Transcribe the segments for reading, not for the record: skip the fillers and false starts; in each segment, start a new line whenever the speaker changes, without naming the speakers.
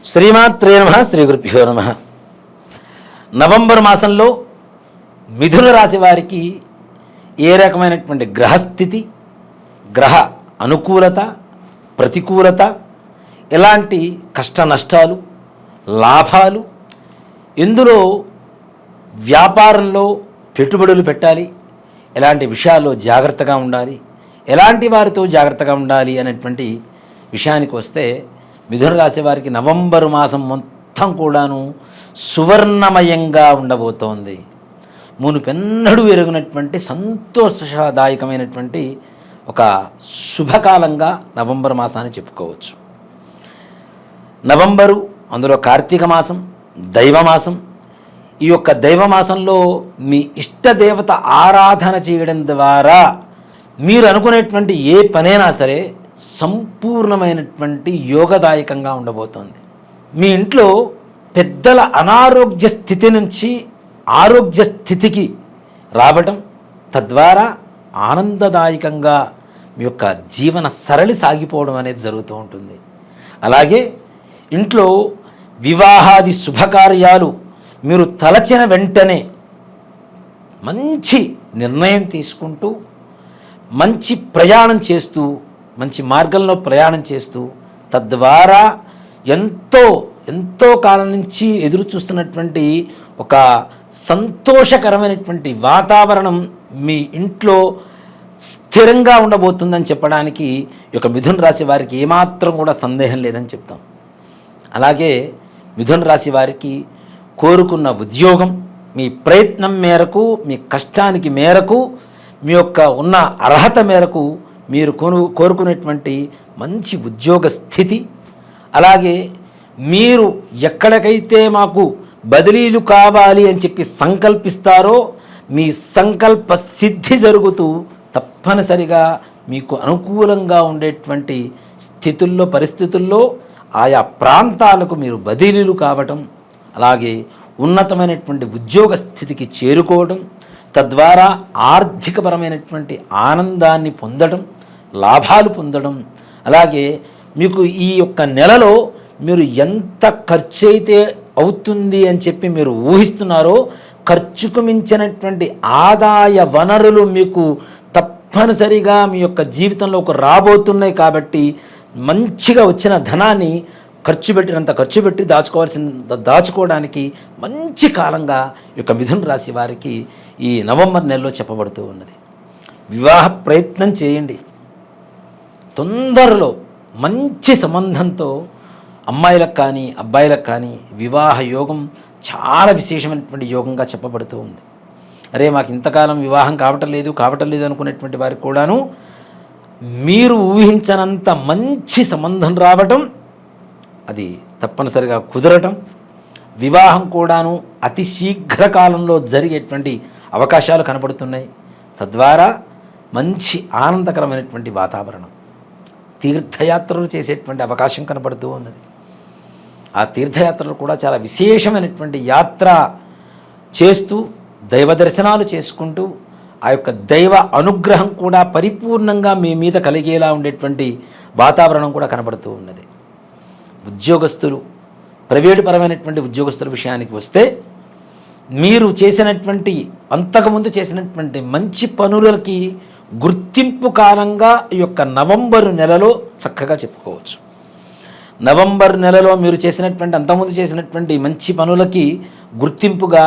శ్రీమాత్రే నమః, శ్రీ గురుభ్యో నమః. నవంబర్ మాసంలో మిథున రాశి వారికి ఏ రకమైనటువంటి గ్రహస్థితి, గ్రహ అనుకూలత, ప్రతికూలత, ఎలాంటి కష్ట నష్టాలు, లాభాలు, ఎందులో వ్యాపారంలో పెట్టుబడులు పెట్టాలి, ఎలాంటి విషయాల్లో జాగ్రత్తగా ఉండాలి, ఎలాంటి వారితో జాగ్రత్తగా ఉండాలి అనేటువంటి విషయానికి వస్తే, మిథున రాశి వారికి నవంబరు మాసం మొత్తం కూడాను సువర్ణమయంగా ఉండబోతోంది. మునుపెన్నడూ ఎరుగినటువంటి సంతోషదాయకమైనటువంటి ఒక శుభకాలంగా నవంబర్ మాసాన్ని చెప్పుకోవచ్చు. నవంబరు, అందులో కార్తీక మాసం, దైవమాసం. ఈ యొక్క దైవమాసంలో మీ ఇష్టదేవత ఆరాధన చేయడం ద్వారా మీరు అనుకునేటువంటి ఏ పనైనా సరే సంపూర్ణమైనటువంటి యోగదాయకంగా ఉండబోతోంది. మీ ఇంట్లో పెద్దల అనారోగ్య స్థితి నుంచి ఆరోగ్య స్థితికి రావడం, తద్వారా ఆనందదాయకంగా మీ యొక్క జీవన సరళి సాగిపోవడం అనేది జరుగుతూ ఉంటుంది. అలాగే ఇంట్లో వివాహాది శుభకార్యాలు మీరు తలచిన వెంటనే మంచి నిర్ణయం తీసుకుంటూ, మంచి ప్రయాణం చేస్తూ, మంచి మార్గంలో ప్రయాణం చేస్తూ, తద్వారా ఎంతో కాలం నుంచి ఎదురు చూస్తున్నటువంటి ఒక సంతోషకరమైనటువంటి వాతావరణం మీ ఇంట్లో స్థిరంగా ఉండబోతుందని చెప్పడానికి ఈ యొక్క మిథున రాశి వారికి ఏమాత్రం కూడా సందేహం లేదని చెప్తాం. అలాగే మిథున రాశి వారికి కోరుకున్న ఉద్యోగం, మీ ప్రయత్నం మేరకు, మీ కష్టానికి మేరకు, మీ యొక్క ఉన్న అర్హత మేరకు మీరు కోరుకునేటువంటి మంచి ఉద్యోగ స్థితి, అలాగే మీరు ఎక్కడికైతే మాకు బదిలీలు కావాలి అని చెప్పి సంకల్పిస్తారో మీ సంకల్ప సిద్ధి జరుగుతూ తప్పనిసరిగా మీకు అనుకూలంగా ఉండేటువంటి స్థితుల్లో, పరిస్థితుల్లో ఆయా ప్రాంతాలకు మీరు బదిలీలు కావటం, అలాగే ఉన్నతమైనటువంటి ఉద్యోగ స్థితికి చేరుకోవడం, తద్వారా ఆర్థికపరమైనటువంటి ఆనందాన్ని పొందడం, లాభాలు పొందడం, అలాగే మీకు ఈ యొక్క నెలలో మీరు ఎంత ఖర్చు అయితే అవుతుంది అని చెప్పి మీరు ఊహిస్తున్నారో ఖర్చుకు మించినటువంటి ఆదాయ వనరులు మీకు తప్పనిసరిగా మీ యొక్క జీవితంలో రాబోతున్నాయి. కాబట్టి మంచిగా వచ్చిన ధనాన్ని ఖర్చు పెట్టి దాచుకోవడానికి మంచి కాలంగా ఈ యొక్క మిథున రాశి వారికి ఈ నవంబర్ నెలలో చెప్పబడుతూ ఉన్నది. వివాహ ప్రయత్నం చేయండి. తొందరలో మంచి సంబంధంతో అమ్మాయిలకు కానీ అబ్బాయిలకు కానీ వివాహ యోగం చాలా విశేషమైనటువంటి యోగంగా చెప్పబడుతూ ఉంది. అరే మాకు ఇంతకాలం వివాహం కావటం లేదు అనుకునేటువంటి వారికి కూడాను మీరు ఊహించనంత మంచి సంబంధం రావటం, అది తప్పనిసరిగా కుదరటం, వివాహం కూడాను అతి శీఘ్రకాలంలో జరిగేటువంటి అవకాశాలు కనపడుతున్నాయి. తద్వారా మంచి ఆనందకరమైనటువంటి వాతావరణం, తీర్థయాత్రలు చేసేటువంటి అవకాశం కనపడుతూ ఉన్నది. ఆ తీర్థయాత్రలు కూడా చాలా విశేషమైనటువంటి యాత్ర చేస్తూ, దైవ దర్శనాలు చేసుకుంటూ, ఆ యొక్క దైవ అనుగ్రహం కూడా పరిపూర్ణంగా మీ మీద కలిగేలా ఉండేటువంటి వాతావరణం కూడా కనపడుతూ ఉన్నది. ఉద్యోగస్తులు, ప్రైవేటు పరమైనటువంటి ఉద్యోగస్తుల విషయానికి వస్తే, మీరు చేసినటువంటి అంతకుముందు చేసినటువంటి మంచి పనులకి గుర్తింపు కాలంగా ఈ యొక్క నవంబరు నెలలో చక్కగా చెప్పుకోవచ్చు. నవంబర్ నెలలో మీరు అంతకుముందు చేసినటువంటి మంచి పనులకి గుర్తింపుగా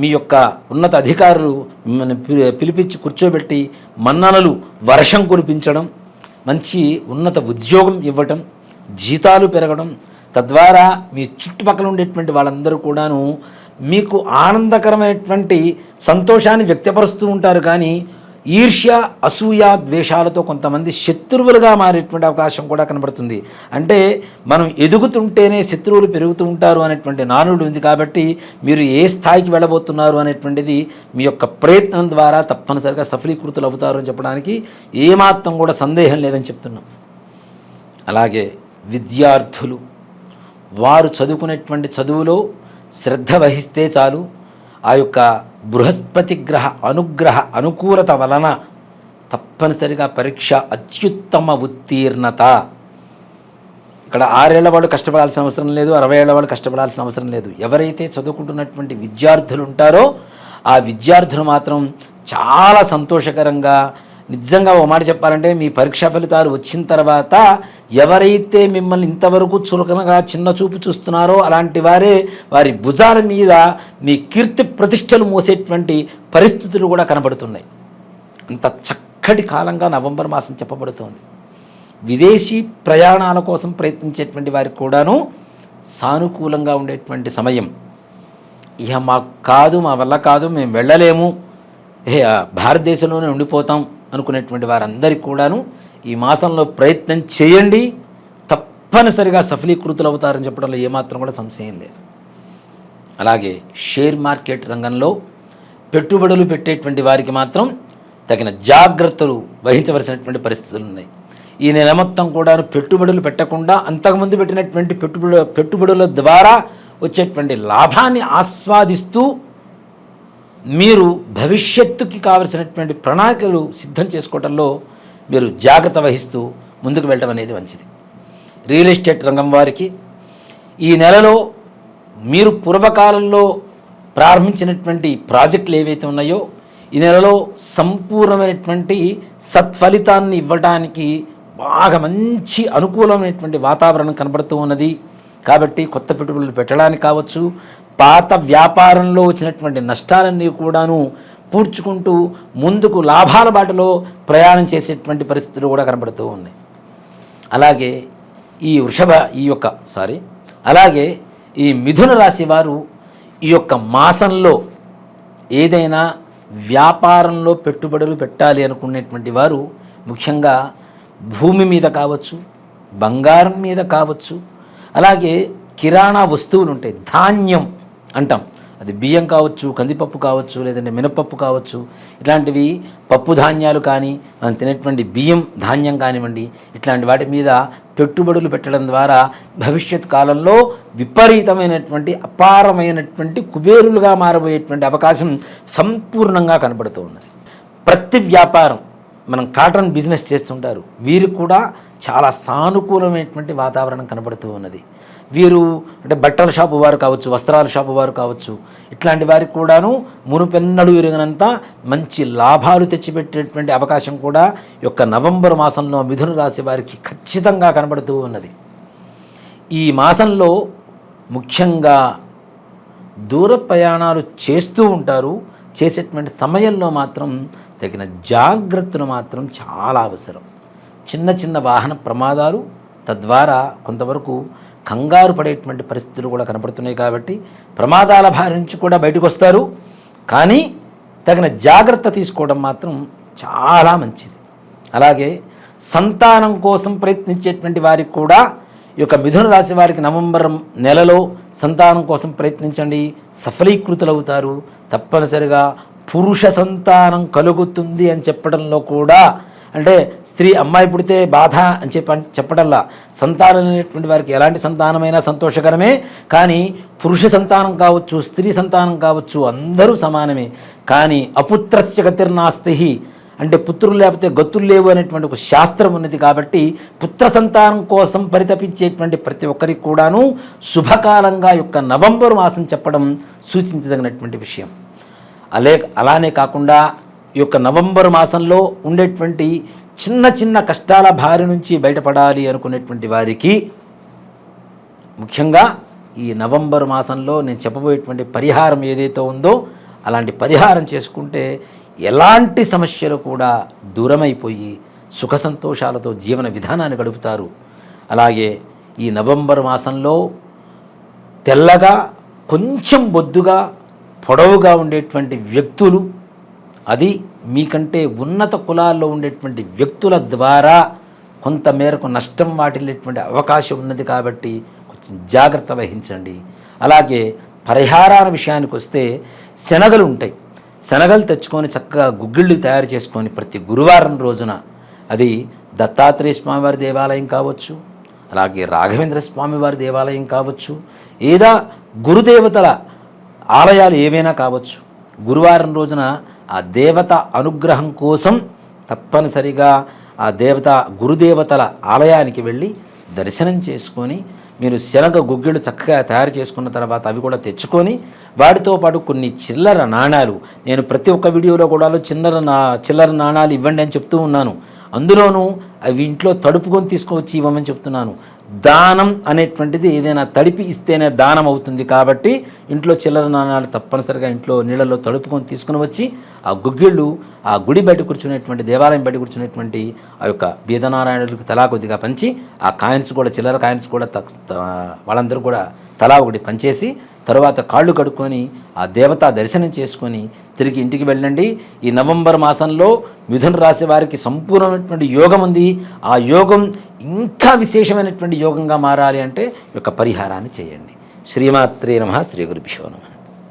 మీ యొక్క ఉన్నత అధికారులు మిమ్మల్ని పిలిపించి కూర్చోబెట్టి మన్ననలు వర్షం కురిపించడం, మంచి ఉన్నత ఉద్యోగం ఇవ్వటం, జీతాలు పెరగడం, తద్వారా మీ చుట్టుపక్కల ఉండేటువంటి వాళ్ళందరూ కూడాను మీకు ఆనందకరమైనటువంటి సంతోషాన్ని వ్యక్తపరుస్తూ ఉంటారు. కానీ ఈర్ష్య, అసూయ, ద్వేషాలతో కొంతమంది శత్రువులుగా మారేటువంటి అవకాశం కూడా కనబడుతుంది. అంటే మనం ఎదుగుతుంటేనే శత్రువులు పెరుగుతూ ఉంటారు అనేటువంటి నానుడు ఉంది. కాబట్టి మీరు ఏ స్థాయికి వెళ్ళబోతున్నారు అనేటువంటిది మీ యొక్క ప్రయత్నం ద్వారా తప్పనిసరిగా సఫలీకృతులు అవుతారు అని చెప్పడానికి ఏమాత్రం కూడా సందేహం లేదని చెప్తున్నాం. అలాగే విద్యార్థులు, వారు చదువుకునేటువంటి చదువులో శ్రద్ధ వహిస్తే చాలు, ఆ యొక్క బృహస్పతి గ్రహ అనుకూలత వలన తప్పనిసరిగా పరీక్ష అత్యుత్తమ ఉత్తీర్ణత, ఇక్కడ 6 ఏళ్ల వాళ్ళు కష్టపడాల్సిన అవసరం లేదు, 60 ఏళ్ల వాళ్ళు కష్టపడాల్సిన అవసరం లేదు. ఎవరైతే చదువుకుంటున్నటువంటి విద్యార్థులు ఉంటారో ఆ విద్యార్థులు మాత్రం చాలా సంతోషకరంగా, నిజంగా ఒక మాట చెప్పాలంటే మీ పరీక్షా ఫలితాలు వచ్చిన తర్వాత ఎవరైతే మిమ్మల్ని ఇంతవరకు చులకనగా చిన్న చూపు చూస్తున్నారో అలాంటి వారే వారి భుజాల మీద మీ కీర్తి ప్రతిష్టలు మోసేటువంటి పరిస్థితులు కూడా కనబడుతున్నాయి. అంత చక్కటి కాలంగా నవంబర్ మాసం చెప్పబడుతోంది. విదేశీ ప్రయాణాల కోసం ప్రయత్నించేటువంటి వారికి కూడాను సానుకూలంగా ఉండేటువంటి సమయం. ఇక మాకు కాదు, మా వల్ల కాదు, మేము వెళ్ళలేము, భారతదేశంలోనే ఉండిపోతాం అనుకునేటువంటి వారందరికీ కూడాను ఈ మాసంలో ప్రయత్నం చేయండి, తప్పనిసరిగా సఫలీకృతులు అవుతారని చెప్పడంలో ఏమాత్రం కూడా సంశయం లేదు. అలాగే షేర్ మార్కెట్ రంగంలో పెట్టుబడులు పెట్టేటువంటి వారికి మాత్రం తగిన జాగ్రత్తలు వహించవలసినటువంటి పరిస్థితులు ఉన్నాయి. ఈ నెల మొత్తం కూడా పెట్టుబడులు పెట్టకుండా అంతకుముందు పెట్టినటువంటి పెట్టుబడుల ద్వారా వచ్చేటువంటి లాభాన్ని ఆస్వాదిస్తూ మీరు భవిష్యత్తుకి కావలసినటువంటి ప్రణాళికలు సిద్ధం చేసుకోవడంలో మీరు జాగ్రత్త వహిస్తూ ముందుకు వెళ్ళడం అనేది మంచిది. రియల్ ఎస్టేట్ రంగం వారికి ఈ నెలలో మీరు పూర్వకాలంలో ప్రారంభించినటువంటి ప్రాజెక్టులు ఏవైతే ఉన్నాయో ఈ నెలలో సంపూర్ణమైనటువంటి సత్ఫలితాన్ని ఇవ్వడానికి బాగా మంచి అనుకూలమైనటువంటి వాతావరణం కనబడుతూ ఉన్నది. కాబట్టి కొత్త పెట్టుబడులు పెట్టడానికి కావచ్చు, పాత వ్యాపారంలో వచ్చినటువంటి నష్టాలన్నీ కూడాను పూడ్చుకుంటూ ముందుకు లాభాల బాటలో ప్రయాణం చేసేటువంటి పరిస్థితులు కూడా కనబడుతూ ఉన్నాయి. అలాగే అలాగే ఈ మిథున రాశి వారు ఈ యొక్క మాసంలో ఏదైనా వ్యాపారంలో పెట్టుబడులు పెట్టాలి అనుకునేటువంటి వారు ముఖ్యంగా భూమి మీద కావచ్చు, బంగారం మీద కావచ్చు, అలాగే కిరాణా వస్తువులు ఉంటాయి, ధాన్యం అంటాం, అది బియ్యం కావచ్చు, కందిపప్పు కావచ్చు, లేదంటే మినపప్పు కావచ్చు, ఇట్లాంటివి పప్పు ధాన్యాలు కానీ మనం తినేటువంటి బియ్యం ధాన్యం కానివ్వండి, ఇట్లాంటి వాటి మీద పెట్టుబడులు పెట్టడం ద్వారా భవిష్యత్ కాలంలో విపరీతమైనటువంటి అపారమైనటువంటి కుబేరులుగా మారబోయేటువంటి అవకాశం సంపూర్ణంగా కనబడుతూ ఉన్నది. ప్రతి వ్యాపారం, మనం కాటన్ బిజినెస్ చేస్తుంటారు, వీరు కూడా చాలా సానుకూలమైనటువంటి వాతావరణం కనబడుతూ ఉన్నది. వీరు అంటే బట్టల షాపు వారు కావచ్చు, వస్త్రాల షాపు వారు కావచ్చు, ఇట్లాంటి వారికి కూడాను మునుపెన్నడు ఎరిగినంత మంచి లాభాలు తెచ్చిపెట్టేటువంటి అవకాశం కూడా ఈ యొక్క నవంబర్ మాసంలో మిథున రాశి వారికి ఖచ్చితంగా కనబడుతూ ఉన్నది. ఈ మాసంలో ముఖ్యంగా దూర ప్రయాణాలు చేస్తూ ఉంటారు. చేసేటువంటి సమయంలో మాత్రం తగిన జాగ్రత్తలు మాత్రం చాలా అవసరం. చిన్న చిన్న వాహన ప్రమాదాలు, తద్వారా కొంతవరకు కంగారు పడేటువంటి పరిస్థితులు కూడా కనపడుతున్నాయి. కాబట్టి ప్రమాదాల బారి నుంచి కూడా బయటకు వస్తారు, కానీ తగిన జాగ్రత్త తీసుకోవడం మాత్రం చాలా మంచిది. అలాగే సంతానం కోసం ప్రయత్నించేటువంటి వారికి కూడా ఈ యొక్క మిథున రాశి వారికి నవంబర్ నెలలో సంతానం కోసం ప్రయత్నించండి, సఫలీకృతులు అవుతారు. తప్పనిసరిగా పురుష సంతానం కలుగుతుంది అని చెప్పడంలో కూడా, అంటే స్త్రీ అమ్మాయి పుడితే బాధ అని చెప్పడంలా, సంతానం అనేటువంటి వారికి ఎలాంటి సంతానమైనా సంతోషకరమే, కానీ పురుష సంతానం కావచ్చు, స్త్రీ సంతానం కావచ్చు, అందరూ సమానమే. కానీ అపుత్రస్య గతిర్నాస్తి, అంటే పుత్రులు లేకపోతే గతులు లేవు అనేటువంటి ఒక శాస్త్రం ఉన్నది. కాబట్టి పుత్ర సంతానం కోసం పరితపించేటువంటి ప్రతి ఒక్కరికి కూడాను శుభకాలంగా యొక్క నవంబర్ మాసం చెప్పడం సూచించదగినటువంటి విషయం. అలానే కాకుండా ఈ యొక్క నవంబర్ మాసంలో ఉండేటువంటి చిన్న చిన్న కష్టాల బారి నుంచి బయటపడాలి అనుకునేటువంటి వారికి ముఖ్యంగా ఈ నవంబర్ మాసంలో నేను చెప్పబోయేటువంటి పరిహారం ఏదైతే ఉందో అలాంటి పరిహారం చేసుకుంటే ఎలాంటి సమస్యలు కూడా దూరమైపోయి సుఖ సంతోషాలతో జీవన విధానాన్ని గడుపుతారు. అలాగే ఈ నవంబర్ మాసంలో తెల్లగా కొంచెం బొద్దుగా పొడవుగా ఉండేటువంటి వ్యక్తులు, అది మీకంటే ఉన్నత కులాల్లో ఉండేటువంటి వ్యక్తుల ద్వారా కొంతమేరకు నష్టం వాటిల్లేటువంటి అవకాశం ఉన్నది. కాబట్టి కొంచెం జాగ్రత్త వహించండి. అలాగే పరిహారాల విషయానికి వస్తే శనగలు ఉంటాయి, శనగలు తెచ్చుకొని చక్కగా గుగ్గిళ్ళు తయారు చేసుకొని ప్రతి గురువారం రోజున, అది దత్తాత్రేయ స్వామివారి దేవాలయం కావచ్చు, అలాగే రాఘవేంద్ర స్వామివారి దేవాలయం కావచ్చు, లేదా గురుదేవతల ఆలయాలు ఏవైనా కావచ్చు, గురువారం రోజున ఆ దేవత అనుగ్రహం కోసం తప్పనిసరిగా ఆ గురుదేవతల ఆలయానికి వెళ్ళి దర్శనం చేసుకొని మీరు శనగ గుగ్గిళ్ళు చక్కగా తయారు చేసుకున్న తర్వాత అవి కూడా తెచ్చుకొని వాటితో పాటు కొన్ని చిల్లర నాణాలు, నేను ప్రతి ఒక్క వీడియోలో కూడా చిల్లర నాణాలు ఇవ్వండి అని చెప్తూ ఉన్నాను. అందులోనూ అవి ఇంట్లో తడుపుకొని తీసుకువచ్చి ఇవ్వమని చెప్తున్నాను. దానం అనేటువంటిది ఏదైనా తడిపి ఇస్తేనే దానం అవుతుంది. కాబట్టి ఇంట్లో చిల్లర నాణాలు తప్పనిసరిగా ఇంట్లో నీళ్ళలో తడుపుకొని తీసుకుని వచ్చి ఆ గుగ్గిళ్ళు ఆ గుడి బయట కూర్చునేటువంటి దేవాలయం బయట కూర్చునేటువంటి ఆ యొక్క బీదనారాయణులకు తలా కొద్దిగా పంచి ఆ కాయిన్స్ కూడా చిల్లర కాయిన్స్ కూడా వాళ్ళందరూ కూడా తలా ఒకటి పంచేసి తర్వాత కాళ్ళు కడుక్కొని ఆ దేవతా దర్శనం చేసుకొని తిరిగి ఇంటికి వెళ్ళండి. ఈ నవంబర్ మాసంలో మిథున రాశి వారికి సంపూర్ణమైనటువంటి యోగం ఉంది. ఆ యోగం ఇంకా విశేషమైనటువంటి యోగంగా మారాలి అంటే ఈ యొక్క పరిహారాన్ని చేయండి. శ్రీమాత్రే నమః. శ్రీ గురుభ్యో నమః.